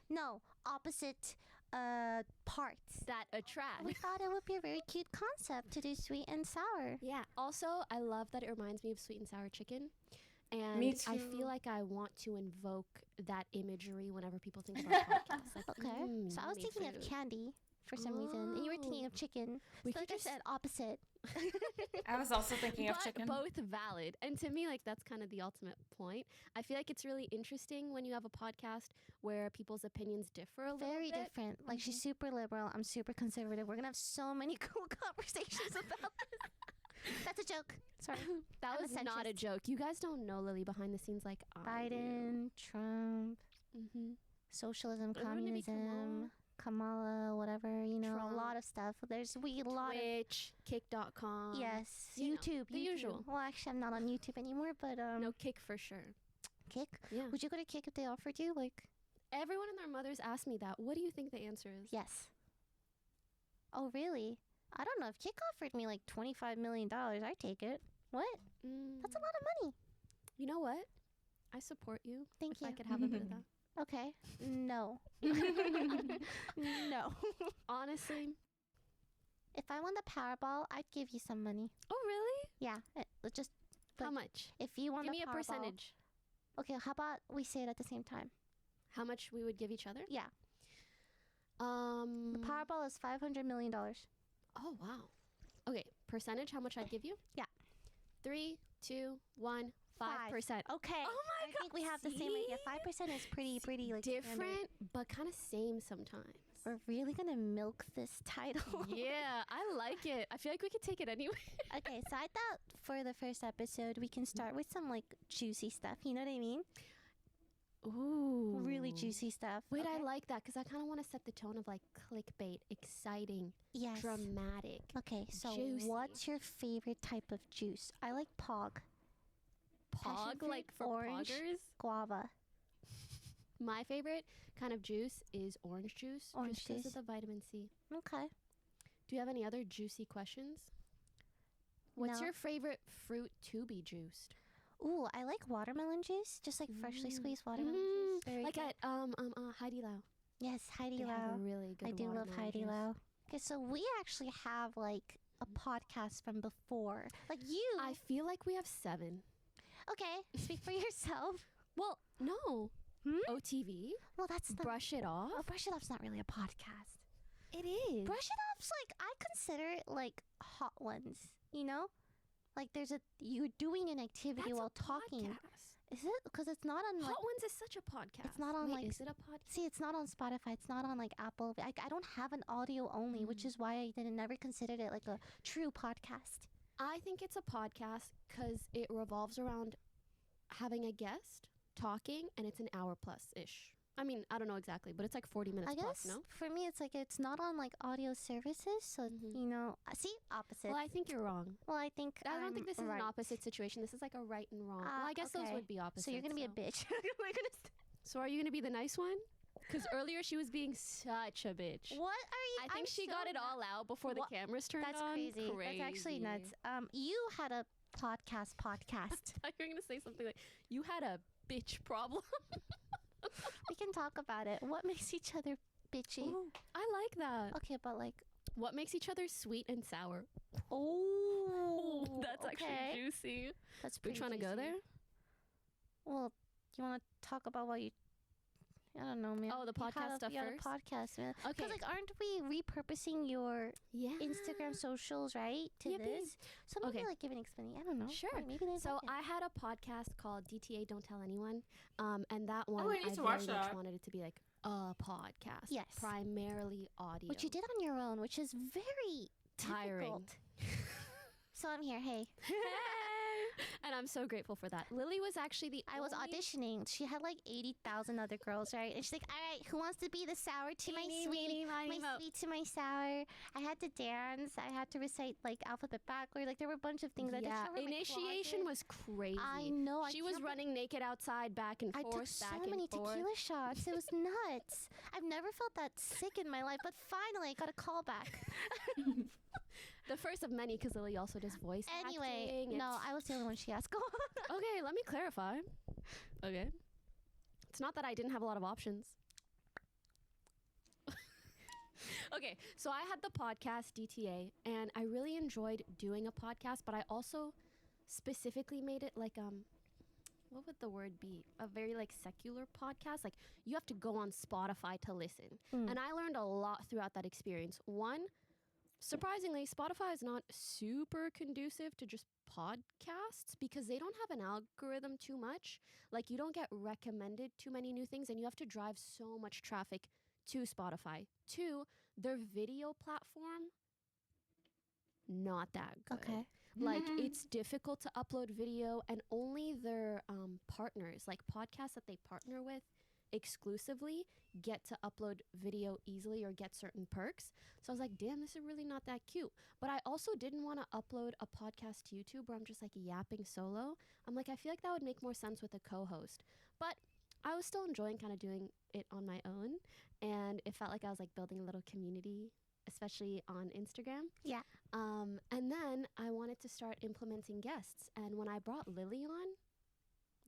No, opposite parts. That attract. We thought it would be a very cute concept to do sweet and sour. Yeah. Also, I love that it reminds me of sweet and sour chicken. And Me too. I feel like I want to invoke that imagery whenever people think about podcasts. Like, Okay. So I was yummy thinking of food. candy for some reason. And you were thinking of chicken. We So could like I just- said, opposite. I was also thinking of But chicken. both valid. And to me, like, that's kind of the ultimate point. I feel like it's really interesting when you have a podcast where people's opinions differ a little Very bit. different. Like she's super liberal. I'm super conservative. We're going to have so many cool conversations about this. That's a joke. Sorry. That I'm was a not a centrist. joke. You guys don't know Lily behind the scenes like I do. Biden, Trump, socialism, communism, Kamala, whatever, you know, Trump. a lot of stuff. There's a lot of Twitch, kick.com. yes, you know, YouTube, the usual. Well, actually, I'm not on YouTube anymore, but No, Kick for sure. Kick. Yeah. Would you go to Kick if they offered you? Like, Everyone and their mothers ask me that. What do you think the answer is? yes. Oh, really? I don't know. If Kick offered me like $25 million, I'd take it. What? That's a lot of money. You know what? I support you. Thank if you. I could have a bit of that. Okay. No. No. Honestly. If I won the Powerball, I'd give you some money. Oh, really? Yeah. Just How like, much? if you won Give the me a Powerball- percentage. Okay, how about we say it at the same time? How much we would give each other? Yeah. The Powerball is $500 million. Oh, wow. Okay, percentage, how much I'd give you? Yeah. 3, 2, 1, 5%. Okay. Oh my I think we have the same see? idea. 5% is pretty like standard. Different, but kind of same sometimes. We're really gonna milk this title. Yeah, I like it. I feel like we could take it anywhere. Okay, so I thought for the first episode we can start with some like juicy stuff. You know what I mean? Ooh. Really juicy stuff. Wait, I okay? like that because I kind of want to set the tone of like clickbait, exciting, Yes. dramatic. Okay, so Juicy. what's your favorite type of juice? I like Pog. Passion Pog, fruit, like for orange, poggers. guava. My favorite kind of juice is orange juice. Orange just because juice. of the vitamin C. Okay. Do you have any other juicy questions? What's No. your favorite fruit to be juiced? Ooh, I like watermelon juice, just like freshly squeezed watermelon juice. Very Like good. at Heidi Lau. Yes, Heidi They Lau. have a really good I do love watermelon Heidi juice. Lau. Okay, so we actually have like a podcast from before. Like you. I feel like we have 7. Okay, speak for yourself. Well, no. OTV. Well, that's the. Brush It Off. Oh, Brush It Off's not really a podcast. It is. Brush It Off's like, I consider it like Hot Ones, you know? Like you're doing an activity That's while a talking. podcast. Is it? Because it's not on like. Hot Ones is such a podcast. It's not on Wait, like. Is it a podcast? See, it's not on Spotify. It's not on like Apple. I don't have an audio only, which is why I never considered it like a true podcast. I think it's a podcast because it revolves around having a guest talking, and it's an hour plus ish. I mean, I don't know exactly, but it's like 40 minutes I plus, guess no? for me, it's like it's not on like audio services. So, you know, see, opposite. Well, I think you're wrong. Well, I think I don't I'm think this is right. an opposite situation. This is like a right and wrong. Well, I guess those Okay. would be opposite. So you're gonna be a bitch. We're gonna. So are you gonna be the nice one? Because earlier she was being such a bitch. What are you? I think I'm she so got it not- all out before the What? cameras turned That's on. crazy. That's actually nuts. You had a podcast. I thought you were gonna say something like, "You had a bitch problem." We can talk about it. What makes each other bitchy? Ooh, I like that. Okay, but like, What makes each other sweet and sour? oh, That's actually juicy. That's We pretty trying to go juicy. there? Well, you want to talk about what you? I don't know, man. Oh, the You had podcast a- stuff you had a first? podcast, man. Okay. Because like, aren't we repurposing your Yeah. Instagram socials right to Yeah, this? So maybe Okay. like give an explanation. I don't know. Sure. Like, maybe they So like it. I had a podcast called DTA Don't Tell Anyone, and that one I need I to very watch much that. wanted it to be like a podcast. Yes. Primarily audio. Which you did on your own, which is very Tiring. difficult. So I'm here. Hey, And I'm so grateful for that. Lily was actually the I was only- auditioning. She had like 80,000 other girls, right? And she's like, "All right, who wants to be the sour to my Eeny, sweet, meeny, miny, my moe." sweet to my sour?" I had to dance. I had to recite like alphabet backward. Like there were a bunch of things. I had to Yeah, cover my initiation closet. was crazy. I know, I She was can't running naked outside, back and I forth, took so back many and forth. tequila shots. It was nuts. I've never felt that sick in my life, but finally I got a call back. The first of many, because Lily also does voice Anyway, acting. no, It's- I was the only one she asked. Go on. Okay, let me clarify. Okay. It's not that I didn't have a lot of options. Okay, so I had the podcast DTA, and I really enjoyed doing a podcast, but I also specifically made it like what would the word be? A very like secular podcast. Like you have to go on Spotify to listen. Mm. And I learned a lot throughout that experience. One, surprisingly, Spotify is not super conducive to just podcasts because they don't have an algorithm too much. Like you don't get recommended too many new things, and you have to drive so much traffic to Spotify. Two, their video platform, not that good. Okay. Like it's difficult to upload video, and only their partners, like podcasts that they partner with exclusively, get to upload video easily or get certain perks. So I was like, damn, this is really not that cute. But I also didn't want to upload a podcast to YouTube where I'm just like yapping solo. I'm like, I feel like that would make more sense with a co-host. But I was still enjoying kind of doing it on my own, and it felt like I was like building a little community, especially on Instagram. Yeah. And then I wanted to start implementing guests. And when I brought Lily on,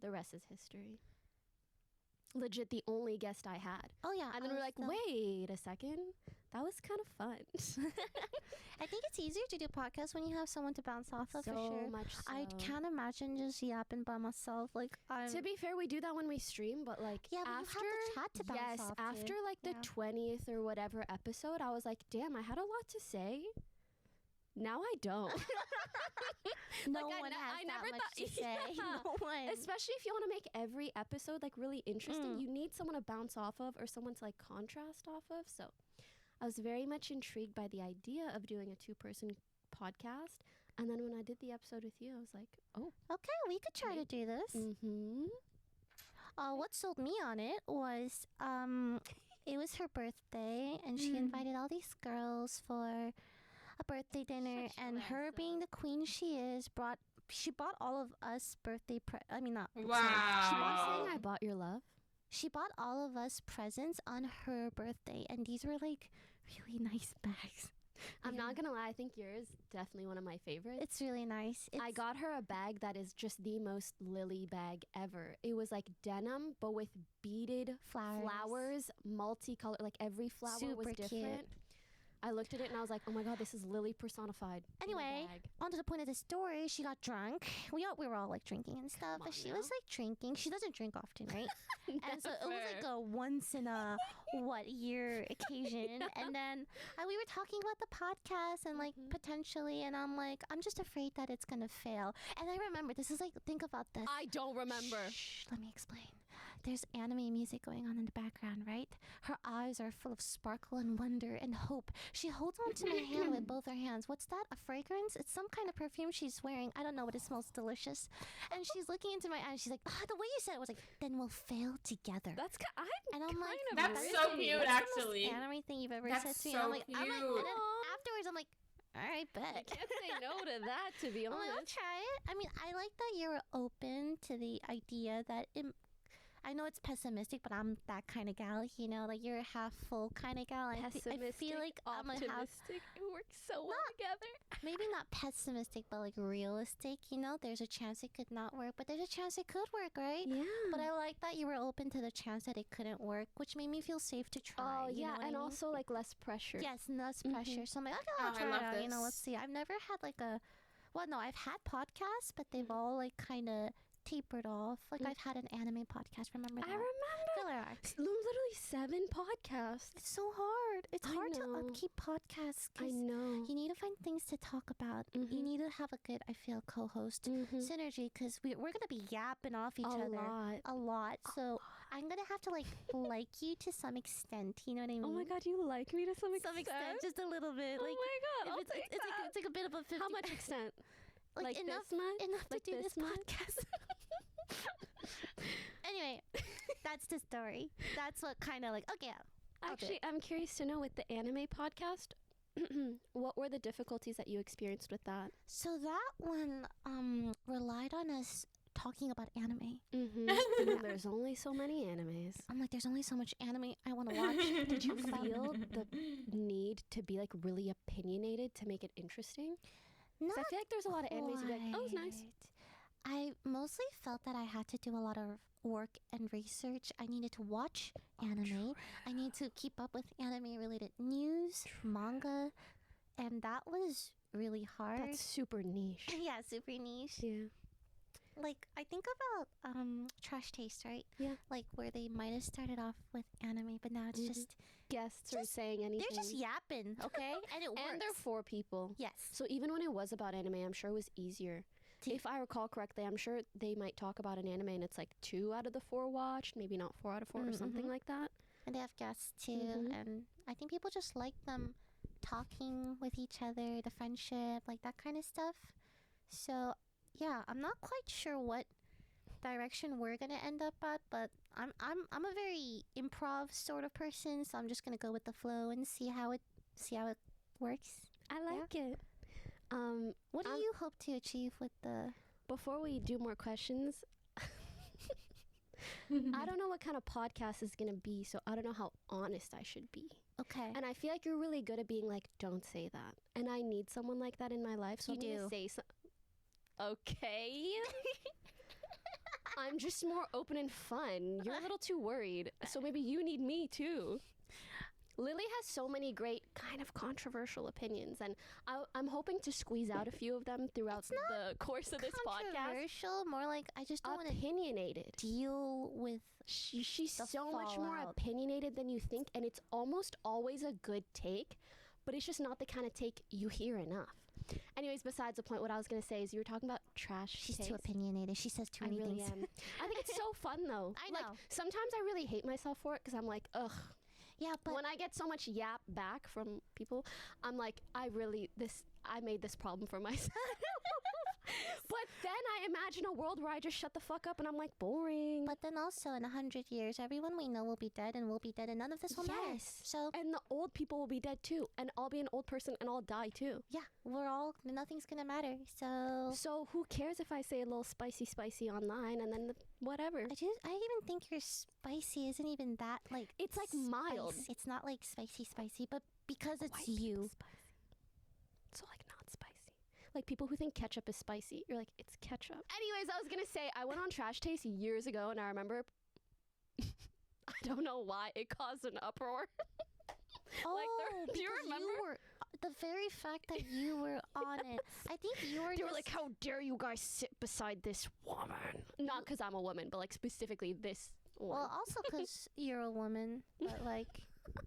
the rest is history. Legit the only guest I had. Oh yeah. And then we were like, wait a second. That was kind of fun. I think it's easier to do podcasts when you have someone to bounce off of, for sure. Much so. I can't imagine just yapping by myself. Like, to be fair, we do that when we stream, but like yeah, but after, you have the chat to bounce off after like the 20th or whatever episode, I was like, damn, I had a lot to say. Now I don't. No like, one has I that never much thought, to say. No one. Especially if you want to make every episode like really interesting, you need someone to bounce off of or someone to like contrast off of. So I was very much intrigued by the idea of doing a 2-person podcast. And then when I did the episode with you, I was like, oh, Okay, we could try to do this. mm-hmm. What sold me on it was it was her birthday, and she invited all these girls for a birthday dinner, Such a and her lesson. being the queen she is, she bought all of us birthday Wow. Saying I bought your love. she bought all of us presents on her birthday, and these were like really nice bags. I'm not gonna lie, I think yours definitely one of my favorites. It's really nice. I got her a bag that is just the most Lily bag ever. It was like denim, but with beaded flowers, multicolored, like every flower was Super different. cute. I looked at it and I was like, oh my god, this is Lily personified. in a Anyway, bag. on to the point of the story, she got drunk. We were all like drinking and stuff, Come but on she now. was like drinking. She doesn't drink often, right? And so it was like Never. a once in a year occasion. And then we were talking about the podcast and like potentially, and I'm like, I'm just afraid that it's gonna fail. And I remember, this is like, think about this. I don't remember. Shh, let me explain. There's anime music going on in the background, right? Her eyes are full of sparkle and wonder and hope. She holds on to my hand with both her hands. What's that? A fragrance? It's some kind of perfume she's wearing. I don't know, but it smells delicious. And she's looking into my eyes. She's like, the way you said it was like, then we'll fail together. That's And I'm like, That's really so cute, that's actually. the most anime thing you've ever That's said to me. so I'm like, and then cute. afterwards, I'm like, all right, I bet. can't say no to that, to be I'm like, I'll honest. try it. I mean, I like that you're open to the idea that I know it's pessimistic, but I'm that kind of gal, you know, like you're a half full kind of gal. I feel like I'm a half, optimistic. It works so well together. maybe not pessimistic, but like realistic, you know, there's a chance it could not work, but there's a chance it could work, right? Yeah. But I like that you were open to the chance that it couldn't work, which made me feel safe to try. Oh, you know yeah, what I and mean? also like less pressure. Yes, and less pressure. So I'm like, okay, I'll Oh, I try it love out. You know, let's this. see. I've never had like I've had podcasts, but they've all like kind of tapered off. Like I've had an anime podcast. Remember that? I remember. Filler arc. Literally 7 podcasts. It's so hard. It's I hard to know. upkeep podcasts I because know. you need to find things to talk about. You need to have a good, I feel, co-host synergy because we're gonna be yapping off each other a lot. So I'm gonna have to like you to some extent. You know what I mean? Oh my god, you like me to some extent? Some extent, just a little bit. Oh Like my god, I'll if take that. it's like a bit of a 50. How much extent? like enough this much? enough Like to do this this much? podcast. Anyway, that's the story. That's what kind of like, okay. I'll do Actually, I'm curious to know with the anime podcast, what were the difficulties that you experienced with that? So that one relied on us talking about anime. There's only so many animes. I'm like, there's only so much anime I want to watch. Did you feel the need to be like really opinionated to make it interesting? 'Cause I feel like there's a lot of animes you'd be like, oh, it's nice. I mostly felt that I had to do a lot of work and research. I needed to watch anime. I need to keep up with anime related news, manga, and that was really hard. That's super niche. Yeah, super niche. Yeah. Like, I think about Trash Taste, right? Yeah. Like, where they might have started off with anime, but now it's just Guests are Just- saying anything. they're just yapping, okay? And it works. and they're for people. Yes. So even when it was about anime, I'm sure it was easier. To- If I recall correctly, I'm sure they might talk about an anime and it's like 2 out of the 4 watched, maybe not 4 out of 4 or something like that. And they have guests too, Mhm. and I think people just like them talking with each other, the friendship, like that kind of stuff. So yeah, I'm not quite sure what direction we're gonna end up at, but I'm a very improv sort of person, so I'm just gonna go with the flow and see how it works. I like it. What do you hope to achieve with the? Before we do more questions, I don't know what kind of podcast is going to be, so I don't know how honest I should be. Okay. And I feel like you're really good at being like, don't say that. And I need someone like that in my life, so You I'm going do. to say okay. I'm just more open and fun. You're a little too worried, so maybe you need me too. Lily has so many great kind of controversial opinions, and I'm hoping to squeeze out a few of them throughout the course of this podcast. Controversial, more like I just don't want to Opinionated. deal with. She's the so much more fallout. opinionated than you think, and it's almost always a good take, but it's just not the kind of take you hear enough. Anyways, besides the point, what I was going to say is you were talking about trash She's taste. too opinionated. She says too I many really things. am. I think it's so fun, though. I Like, know. sometimes I really hate myself for it because I'm like, ugh. Yeah, but When I get so much yap back from people, I'm like, I made this problem for myself. But then I imagine a world where I just shut the fuck up and I'm like, boring. but then also in 100 years, everyone we know will be dead, and we'll be dead, and none of this will matter. Yes. So And the old people will be dead too. And I'll be an old person and I'll die too. yeah, nothing's gonna matter. So So who cares if I say a little spicy online and then whatever. I even think your spicy isn't even that like. It's like mild. spice. It's not like spicy, but because it's White people you. spicy. So like not spicy. Like people who think ketchup is spicy. You're like, it's ketchup. Anyways, I was gonna say I went on Trash Taste years ago and I remember I don't know why it caused an uproar. Oh, do you because remember? were, the very fact that you were on it, I think you were. They were just- like, how dare you guys sit beside this woman? Not because I'm a woman, but like specifically this one. Well, also because you're a woman, but like,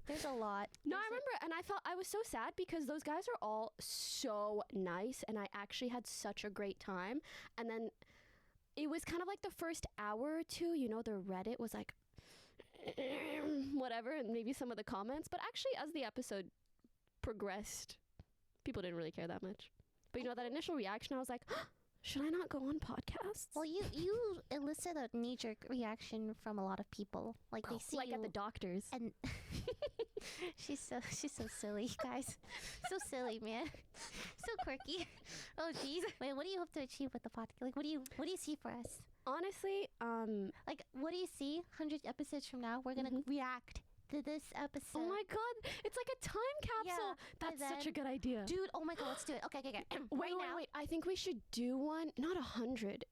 there's a lot. No, I There's a- remember, and I felt I was so sad because those guys are all so nice, and I actually had such a great time. And then it was kind of like the first hour or two, you know, the Reddit was like, whatever, and maybe some of the comments. But actually, as the episode progressed, people didn't really care that much. But you know, that initial reaction, I was like, should I not go on podcasts? Well, you elicit a knee-jerk reaction from a lot of people. Like they see like you, at the doctors. and she's so silly, guys. So silly, man. So quirky. Oh, jeez. Wait, what do you hope to achieve with the podcast? Like, what do you see for us? Honestly, Like, what do you see? 100 episodes from now, we're gonna react to this episode. oh my god, it's like a time capsule. by That's such a then- good idea. Dude, oh my god, let's do it. Okay. Wait, now. wait. I think we should do one, not 100.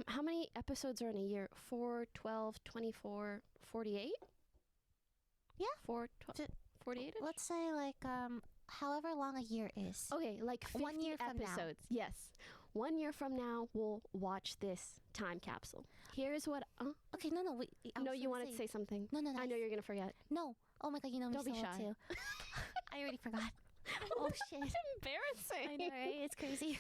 How many episodes are in a year? 4, 12, 24, 48? Yeah. 4, 12, Ju- 48? Let's say like however long a year is. Okay, like 50 1 year from now. episodes. Yes. 1 year from now, we'll watch this time capsule. Here's what... Okay, no, wait. no, you wanted to say something. No. I know you're going to forget. No. Oh my god, you know me Don't so be well shy. too. I already forgot. Oh shit. Embarrassing. I know, right? It's crazy.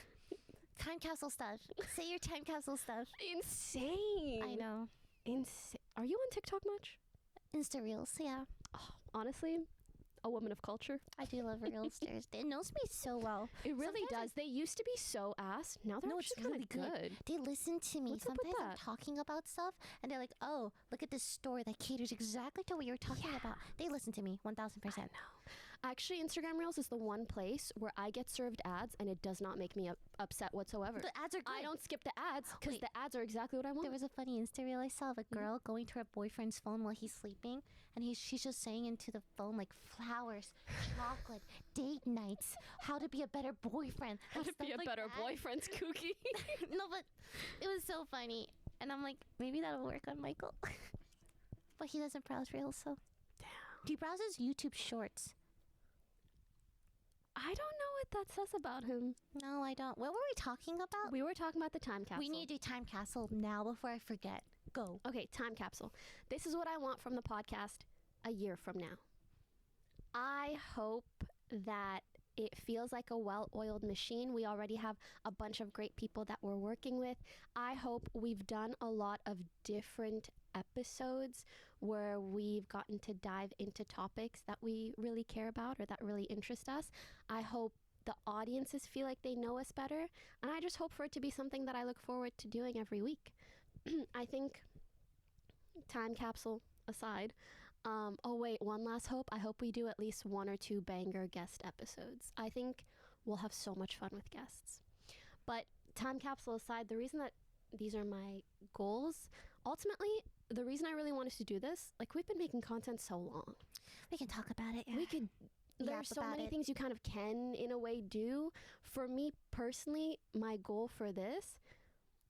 Time capsule stuff. Say your time capsule stuff. Insane. I know. Insane. Are you on TikTok much? Insta reels, yeah. Oh, honestly, a woman of culture. I do love reelsters. It knows me so well. It really Sometimes does. They used to be so ass. Now they're No, it's actually really kind of good. They listen to me. What's up with Sometimes I'm that? talking about stuff and they're like, oh, look at this store that caters exactly to what you're talking about. They listen to me 1000%. I know. Actually, Instagram Reels is the one place where I get served ads and it does not make me upset whatsoever. The ads are good. I don't skip the ads because Wait. the ads are exactly what I want. There was a funny Insta reel I saw of a girl going to her boyfriend's phone while he's sleeping, and she's just saying into the phone like flowers, chocolate, date nights, how to be a better boyfriend, How like to be stuff a like better that. boyfriend's kooky. No, but it was so funny. And I'm like, maybe that'll work on Michael. But he doesn't browse Reels, so. Damn. He browses YouTube Shorts. I don't know what that says about him. No, I don't. What were we talking about? We were talking about the time capsule. We need to do time capsule now before I forget. Go. Okay, time capsule. This is what I want from the podcast a year from now. I hope that it feels like a well-oiled machine. We already have a bunch of great people that we're working with. I hope we've done a lot of different episodes where we've gotten to dive into topics that we really care about or that really interest us. I hope the audiences feel like they know us better. And I just hope for it to be something that I look forward to doing every week. I think, time capsule aside, oh wait, one last hope. I hope we do at least 1 or 2 banger guest episodes. I think we'll have so much fun with guests. But time capsule aside, the reason that these are my goals, ultimately, the reason I really wanted to do this, like, we've been making content so long. We can talk about it. Yeah. We could, there's so many things you kind of can, in a way, do. For me personally, my goal for this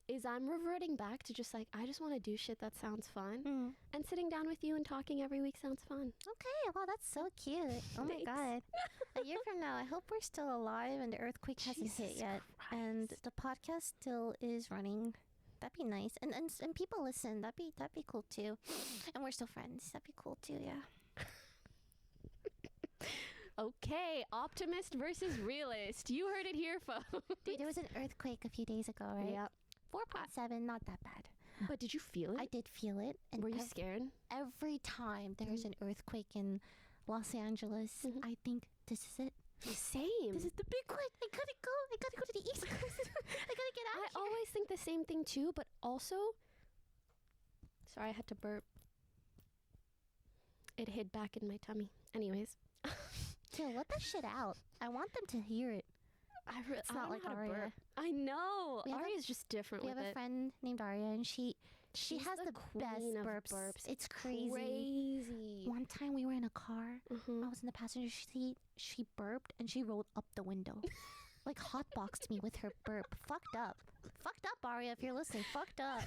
is I'm reverting back to just like, I just want to do shit that sounds fun. And sitting down with you and talking every week sounds fun. Okay, wow, that's so cute. Oh my God. A year from now, I hope we're still alive and the earthquake hasn't hit yet. Christ. And the podcast still is running. That'd be nice. And people listen. That'd be cool too. And we're still friends. That'd be cool too, yeah. Okay, optimist versus realist. You heard it here, folks. Dude, there was an earthquake a few days ago, right? Yep. 4.7, not that bad. But did you feel it? I did feel it. And Were you scared? every time there's an earthquake in Los Angeles, I think, this is it. Same. This is the big one. I gotta go. I gotta go to the East Coast. I gotta get out I of here. always think the same thing too, but also, sorry, I had to burp. It hid back in my tummy. Anyways. Yo, let that shit out. I want them to hear it. It's not like Aria. I know. We have Aria's just different We with have a it. friend named Aria, and she She's has the best queen of burps. It's crazy. Crazy. One time we were in a car. I was in the passenger seat. She burped and she rolled up the window. Like hotboxed me with her burp. Fucked up. Fucked up, Aria, if you're listening. Fucked up.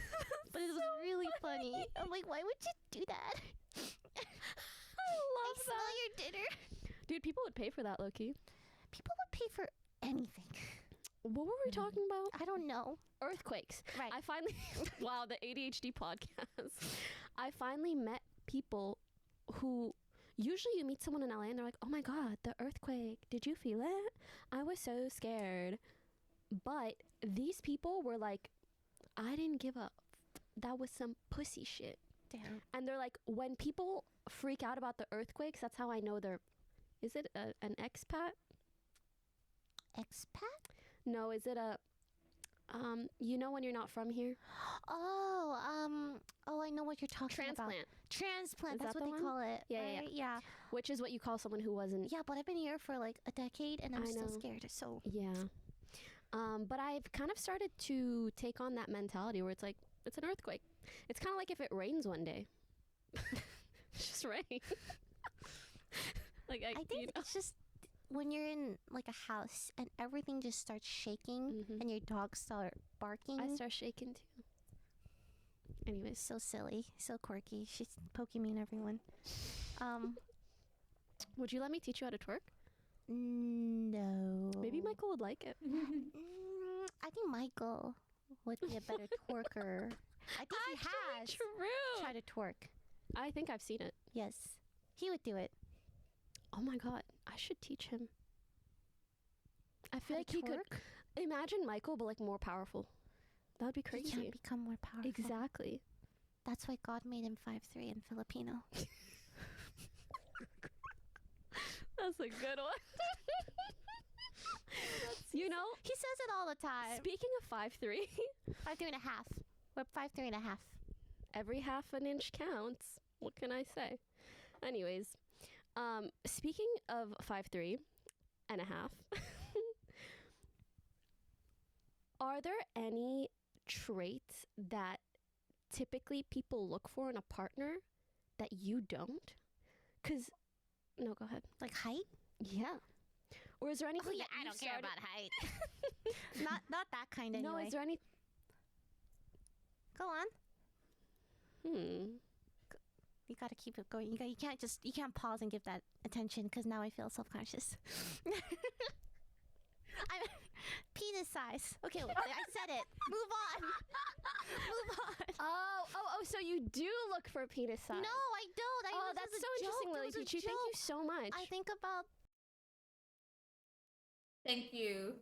But it was really funny. I'm like, why would you do that? I love Smell that. your dinner. Dude, people would pay for that, Loki. People would pay for anything. What were we talking about? I don't know. Earthquakes. Right. I finally, wow, the ADHD podcast. I finally met people who, usually you meet someone in LA and they're like, oh my God, the earthquake. Did you feel it? I was so scared. But these people were like, I didn't give up. That was some pussy shit. Damn. And they're like, when people freak out about the earthquakes, that's how I know they're, is it an expat? Expat? No, is it a, you know when you're not from here? Oh, I know what you're talking about. Transplant. Transplant. Is That's that what the they one? call it. Yeah, right? Yeah. Which is what you call someone who wasn't. Yeah, but I've been here for like a decade and I'm I still know. scared. So Yeah. But I've kind of started to take on that mentality where it's like, it's an earthquake. It's kind of like if it rains one day. It's just rain. Like I think it's just when you're in like a house and everything just starts shaking and your dogs start barking. I start shaking too. Anyways. So silly, so quirky. She's poking me and everyone. Would you let me teach you how to twerk? No. Maybe Michael would like it. I think Michael would be a better twerker. I think he has True. tried to twerk. I think I've seen it. Yes, he would do it. Oh my God. I should teach him. I feel How like to he could. twerk? Imagine Michael, but like more powerful. That would be He crazy. can't become more powerful. Exactly. That's why God made him 5'3" and Filipino. That's a good one. You know, He says it all the time. speaking of 5'3", 5'3" and a half. We're 5'3" and a half. every half an inch counts. What can I say? Anyways, speaking of 5'3" and a half, are there any traits that typically people look for in a partner that you don't? Cause, no, go ahead. Like height? Yeah. Or is there anything that I you don't care started- about height. not that kind anyway. No, is there any? Go on. Hmm. You gotta keep it going. You can't pause and give that attention because now I feel self-conscious. I'm penis size. Okay, I said it. Move on. Move on. Oh, so you do look for penis size. No, I don't. That's so interesting, Lily Peachy. Thank you so much. I think about Thank you.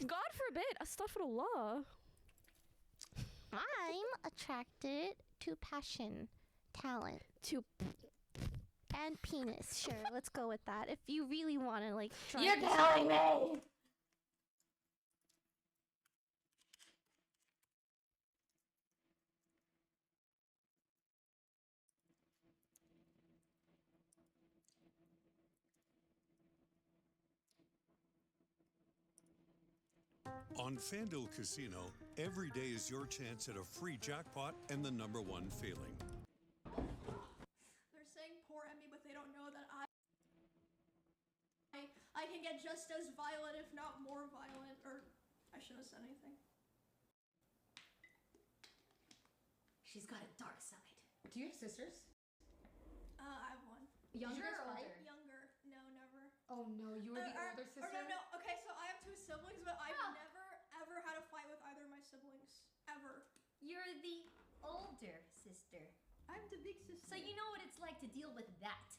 God forbid, astaghfirullah. I'm attracted to passion, talent, and penis. Sure, let's go with that. If you really want to like try You're this- telling me. On FanDuel Casino, every day is your chance at a free jackpot and the #1 feeling. They're saying poor Emmy, but they don't know that I can get just as violent, if not more violent, or I shouldn't have said anything. She's got a dark side. Do you have sisters? I have one. Younger or older? Younger. No, never. Oh no, you were the older sister? Or no. Okay, so I have 2 siblings, but I've never, ever had a fight with either of my siblings. Ever. You're the older sister. I'm the big sister. So you know what it's like to deal with that.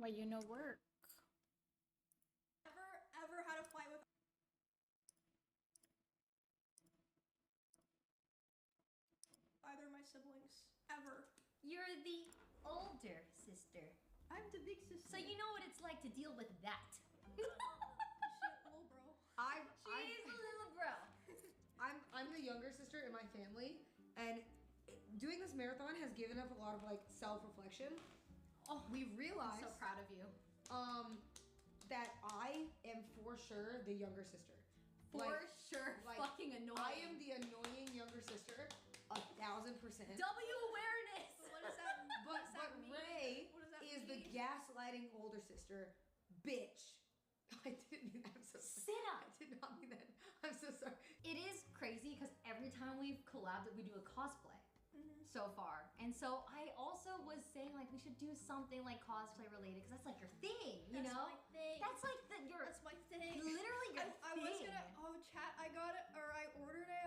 Well, you know work. Ever had a fight with either of my siblings. Ever. You're the older sister. I'm the big sister. So you know what it's like to deal with that. Shit, little bro. She's a little bro. I'm the younger sister in my family, and doing this marathon has given us a lot of like self-reflection. Oh, We I'm realized so proud of you. that I am for sure the younger sister. For Like, sure, like, fucking annoying. I am the annoying younger sister, 1,000%. W awareness. What does that mean? But Ray What does that is the mean? gaslighting older sister, bitch. I didn't mean that. I'm so sorry. Sit up. I did not mean that. I'm so sorry. It is crazy because every time we've collabed, we do a cosplay so far. And so I also was saying like we should do something like cosplay related because that's like your thing, you That's know? my thing. That's like That's my thing. literally your I was thing. gonna chat. I ordered a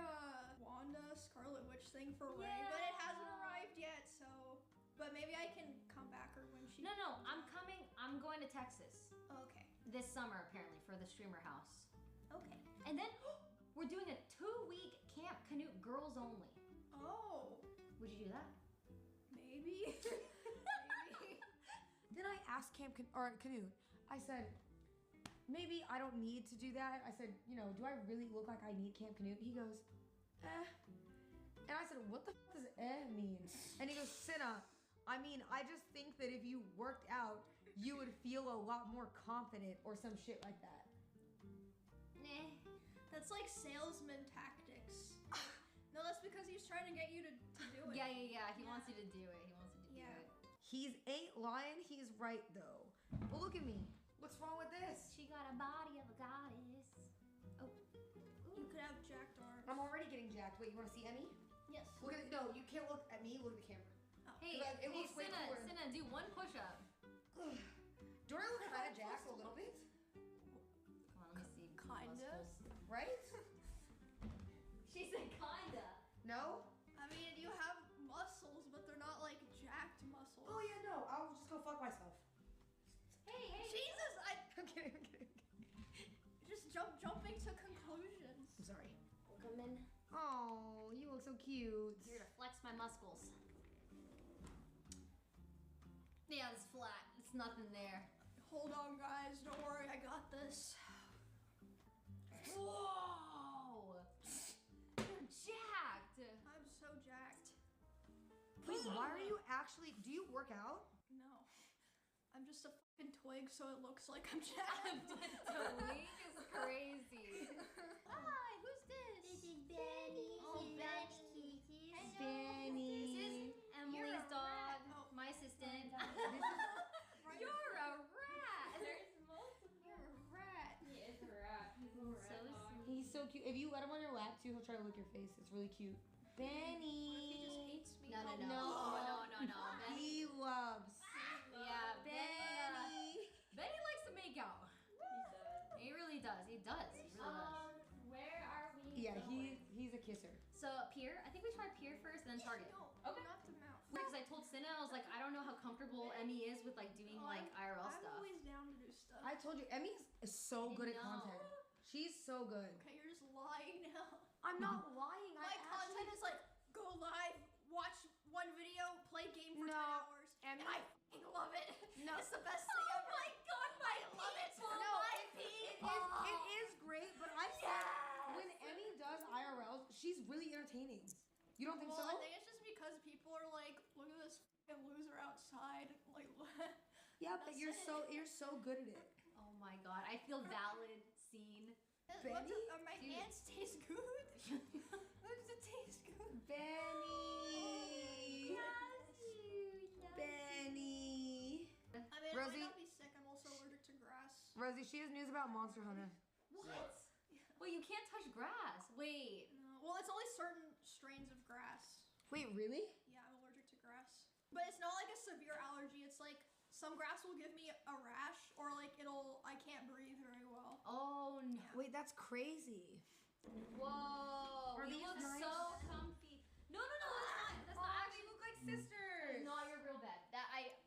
Wanda Scarlet Witch thing for Ray, but it hasn't Yeah. arrived yet. So, but maybe I can come back or when she. No, I'm coming. I'm going to Texas Okay. this summer apparently for the streamer house. Okay. And then we're doing a 2-week Camp Canute girls only. Oh, Would you do that? maybe. Maybe. Then I asked Canute, I said, maybe I don't need to do that. I said, you know, do I really look like I need Camp Canute? He goes, eh. And I said, what the does mean? And he goes, Cinna, I mean, I just think that if you worked out, you would feel a lot more confident or some shit like that. Nah. That's like salesman tactics. No, that's because he's trying to get you to do it. Yeah. He wants you to do it. Yeah. He's ain't lying, he's right though. Well, look at me. What's wrong with this? She got a body of a goddess. Oh. You could have jacked arms. I'm already getting jacked. Wait, you want to see Emmy? Yes. Look at it. No, you can't look at me. Look at the camera. Hey, Like, it hey, looks way cooler. Cinna, do one push-up. Do I look kind of jacked a little bit? right? She said kinda. No? I mean, you have muscles, but they're not like jacked muscles. Oh yeah, no. I'll just go fuck myself. Hey. Jesus, I'm kidding. just jumping to conclusions. I'm sorry. Welcome in. Oh, you look so cute. Here to flex my muscles. Yeah, it's flat. It's nothing there. Hold on, guys. Don't worry, I got this. Whoa! You're jacked. I'm so jacked. Wait, why are you actually? Do you work out? No, I'm just a fucking twig, so it looks like I'm jacked. The week is crazy. Hi, who's this? This is Benny. Oh, Benny. Benny. This is Emily's dog, Oh. my assistant. Right. You're a rat. You're a rat. He is a rat. He's a rat. So dog. He's so cute. If you let him on your lap too, he'll try to lick your face. It's really cute. Benny. He just hates me. No. No. Benny. He loves. Yeah, Benny. Benny likes to make out. He really does. He really does. Where are we? Yeah, going? he's a kisser. So Pier, I think we tried Pier first, then Target. No, Okay. not the mouth. Because I told Cinna, I was like, I don't know how comfortable Emmy is with like doing like IRL I'm stuff. always down to do stuff. I told you, Emmy is so I good at know. content. She's so good. Okay, you're just lying now. I'm not lying. My content is like go live, watch one video, play game for 10 No, hours, Emmy- and I fucking love it. No. It's the best thing ever. Oh my god, I love it. No, my it is great, but I said when Emmy does IRLs, she's really entertaining. You don't think Well, so? I think it's just because people are like, look at this fucking loser outside. Like, Yeah, but That's you're so good at it. Oh my god, I feel valid, seen. Benny? My Dude. hands taste good. Does it taste good? Benny. Benny. I mean, Rosie? I might not be sick. I'm also allergic to grass. Rosie, she has news about Monster Hunter. What? Wait, you can't touch grass. Wait. No, well, it's only certain strains of grass. Wait, really? Yeah, I'm allergic to grass. But it's not like a severe allergy. It's like some grass will give me a rash, or like I can't breathe very well. Oh no. Wait, that's crazy. Whoa. Are You these look nice? so comfy. No, that's not actually look like sisters. It's not your real bed.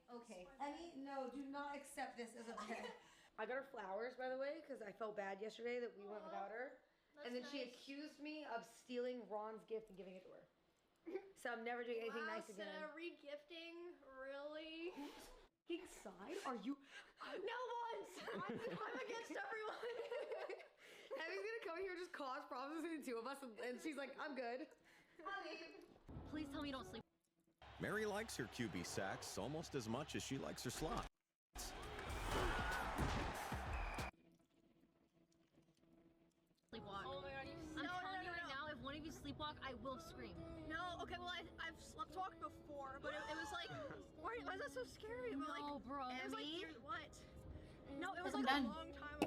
Okay. Emmy, no, do not accept this as a pet. I got her flowers, by the way, because I felt bad yesterday that we went without her. And then she accused me of stealing Ron's gift and giving it to her. So I'm never doing anything nice again. Regifting, really? Side? Are you? No one's. I'm against everyone. Emmy's gonna come here and just cause problems between the two of us, and she's like, I'm good. Please tell me you don't sleep. Mary likes her QB sacks almost as much as she likes her slots. Sleepwalk. Oh my god, I'm telling you right now, if one of you sleepwalk, I will scream. No, okay, well, I've slept walked before, but it was like, why is that so scary? But, like, No, bro. it was like, Me? what? No, it was I'm like done. a long time